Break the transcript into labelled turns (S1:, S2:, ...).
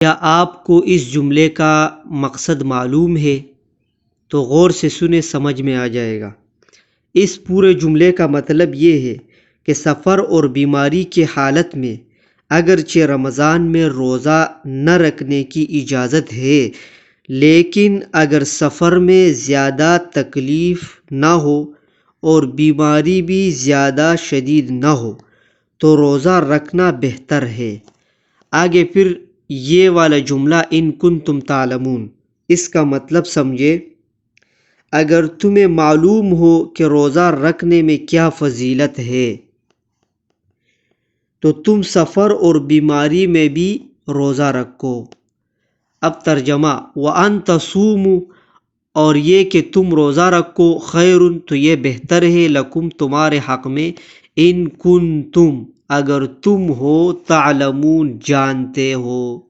S1: کیا آپ کو اس جملے کا مقصد معلوم ہے؟ تو غور سے سنیں، سمجھ میں آ جائے گا۔ اس پورے جملے کا مطلب یہ ہے کہ سفر اور بیماری کی حالت میں اگرچہ رمضان میں روزہ نہ رکھنے کی اجازت ہے، لیکن اگر سفر میں زیادہ تکلیف نہ ہو اور بیماری بھی زیادہ شدید نہ ہو تو روزہ رکھنا بہتر ہے۔ آگے پھر یہ والا جملہ ان کنتم تعلمون، اس کا مطلب سمجھے، اگر تمہیں معلوم ہو کہ روزہ رکھنے میں کیا فضیلت ہے تو تم سفر اور بیماری میں بھی روزہ رکھو۔ اب ترجمہ، وَأَن تَصُومُوا، اور یہ کہ تم روزہ رکھو، خیر، تو یہ بہتر ہے، لکم، تمہارے حق میں، ان کنتم، اگر تم ہو، تعلمون، جانتے ہو۔